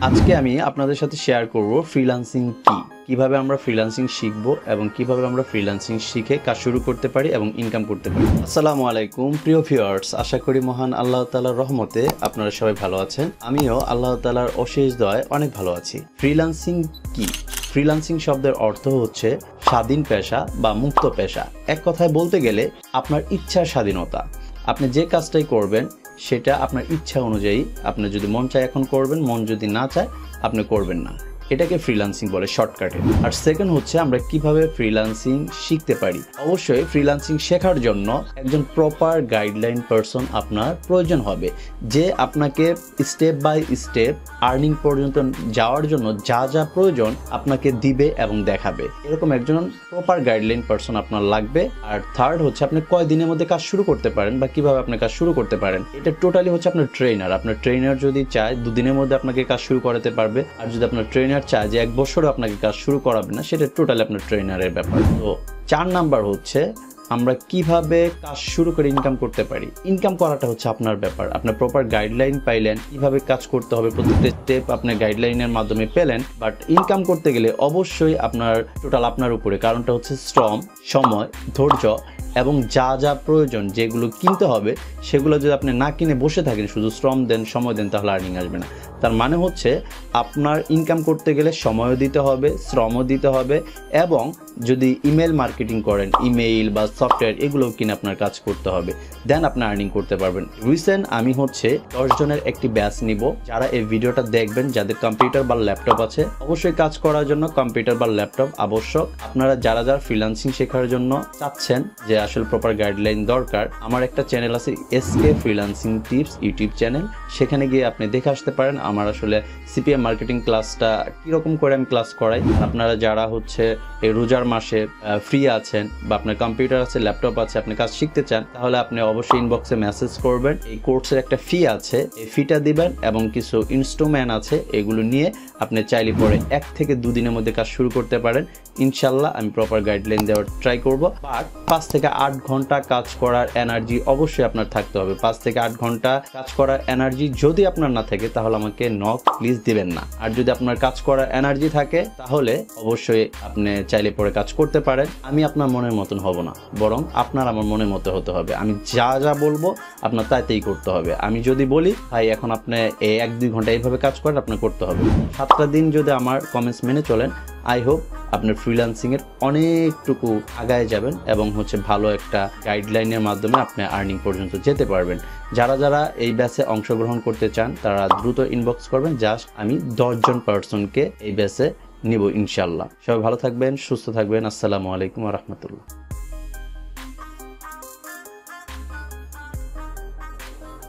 আজকে আমি আপনাদের সাথে শেয়ার করব ফ্রিল্যান্সিং কি, কিভাবে আমরা ফ্রিল্যান্সিং শিখব এবং কিভাবে আমরা ফ্রিল্যান্সিং শিখে কাজ শুরু করতে পারি এবং ইনকাম করতে পারি। আসসালামু আলাইকুম প্রিয় ভিউয়ার্স, আশা করি মহান আল্লাহ তাআলার রহমতে আপনারা সবাই ভালো আছেন। আমিও আল্লাহ তাআলার অশেষ দয়ায় অনেক ভালো আছি। ফ্রিল্যান্সিং কি? ফ্রিল্যান্সিং শব্দের অর্থ হচ্ছে স্বাধীন পেশা বা মুক্ত পেশা। এক কথায় বলতে গেলে আপনার ইচ্ছার স্বাধীনতা। আপনি যে কাজটাই করবেন সেটা আপনার ইচ্ছা অনুযায়ী, আপনি যদি মন চায় এখন করবেন, মন যদি না চায় আপনি করবেন না। এটাকে ফ্রিল্যান্সিং বলে শর্টকাটে। আর সেকেন্ড হচ্ছে আমরা কিভাবে ফ্রিল্যান্সিং শিখতে পারি। অবশ্যই ফ্রিল্যান্সিং শেখার জন্য একজন প্রপার গাইডলাইন পারসন আপনার প্রয়োজন হবে, যে আপনাকে স্টেপ বাই স্টেপ আর্নিং পর্যন্ত যাওয়ার জন্য যা যা প্রয়োজন আপনাকে দিবে এবং দেখাবে। এরকম একজন প্রপার গাইডলাইন পারসন আপনার লাগবে। আর থার্ড হচ্ছে আপনি কয় দিনের মধ্যে কাজ শুরু করতে পারেন বা কিভাবে আপনি কাজ শুরু করতে পারেন, এটা টোটালি হচ্ছে আপনার ট্রেনার। আপনার ট্রেনার যদি চায় 2 দিনের মধ্যে আপনাকে কাজ শুরু করাতে পারবে, আর যদি আপনার ট্রেনার চায় যে 1 বছরও আপনাকে কাজ শুরু করাবে না, সেটা টোটালি আপনার ট্রেনারের ব্যাপার। তো 4 নাম্বার হচ্ছে আমরা কিভাবে কাজ শুরু করে ইনকাম করতে পারি। ইনকাম করাটা হচ্ছে আপনার ব্যাপার। আপনার প্রপার গাইডলাইন পাইলেন, কিভাবে কাজ করতে হবে প্রত্যেকটা স্টেপ আপনার গাইডলাইনের মাধ্যমে পেলেন। বাট ইনকাম করতে গেলে অবশ্যই আপনার টোটাল আপনার উপরে, কারণটা হচ্ছে শ্রম, সময়, ধৈর্য এবং যা যা প্রয়োজন যেগুলো কিনতে হবে সেগুলো যদি আপনি না কিনে বসে থাকেন, শুধু শ্রম দেন, সময় দেন, তাহলে আর্নিং আসবে না। তার মানে হচ্ছে আপনার ইনকাম করতে গেলে সময়ও দিতে হবে, শ্রমও দিতে হবে, এবং যদি ইমেল মার্কেটিং করেন, ইমেইল বা সফটওয়্যার এগুলোও কিনে আপনার কাজ করতে হবে, দেন আপনি আর্নিং করতে পারবেন। রিসেন্ট আমি হচ্ছে 10 জনের একটি ব্যাচ নিব। যারা এই ভিডিওটা দেখবেন, যাদের কম্পিউটার বা ল্যাপটপ আছে, অবশ্যই কাজ করার জন্য কম্পিউটার বা ল্যাপটপ আবশ্যক। আপনারা যারা যারা ফ্রিল্যান্সিং শেখার জন্য চাচ্ছেন যে আসলে প্রপার গাইডলাইন দরকার, আমার একটা চ্যানেল আছে SK freelancing tips YouTube channel, সেখানে গিয়ে আপনি দেখে আসতে পারেন আমার আসলে সিপিএম মার্কেটিং ক্লাসটা কিরকম করে আমি ক্লাস করাই। আপনারা যারা হচ্ছে এই রোজার মাসে ফ্রি আছেন বা আপনার কম্পিউটার আছে, ল্যাপটপ আছে, আপনি কাজ শিখতে চান, তাহলে আপনি অবশ্যই ইনবক্সে মেসেজ করবেন। এই কোর্সের একটা ফি আছে, এই ফিটা দিবেন এবং কিছু ইনস্ট্রুমেন্ট আছে, এগুলো নিয়ে আপনি চাইলে পরে 1 থেকে 2 দিনের মধ্যে কাজ শুরু করতে পারেন। ইনশাল্লাহ আমি প্রপার গাইডলাইন দেওয়ার ট্রাই করব। বাট 5 থেকে 8 ঘন্টা কাজ করার এনার্জি অবশ্যই আপনার থাকতে হবে। 5 থেকে 8 ঘন্টা কাজ করার এনার্জি যদি আপনার না থাকে তাহলে আমাকে নক প্লিজ দিবেন না। আর যদি আপনার কাজ করার এনার্জি থাকে তাহলে অবশ্যই আপনি চাইলে পরে কাজ করতে পারেন। আমি আপনার মনের মতন হব না, বরং আপনার আমার মনের মতো হতে হবে। আমি যা যা বলবো আপনার তাইতেই করতে হবে। আমি যদি বলি ভাই এখন আপনি 1-2 ঘন্টা এইভাবে কাজ করেন, আপনার করতে হবে। 7টা দিন যদি আমার কমেন্টস মেনে চলেন, আই হোপ আপনার ফ্রিল্যান্সিংয়ের অনেকটুকু আগায় যাবেন এবং হচ্ছে ভালো একটা গাইডলাইনের মাধ্যমে আপনি আর্নিং পর্যন্ত যেতে পারবেন। যারা যারা এই ব্যাচে অংশগ্রহণ করতে চান তারা দ্রুত ইনবক্স করবেন। জাস্ট আমি 10 জন পার্সনকে এই ব্যাচে নিব ইনশাল্লাহ। সবাই ভালো থাকবেন, সুস্থ থাকবেন। আসসালামু আলাইকুম ওয়া রাহমাতুল্লাহ।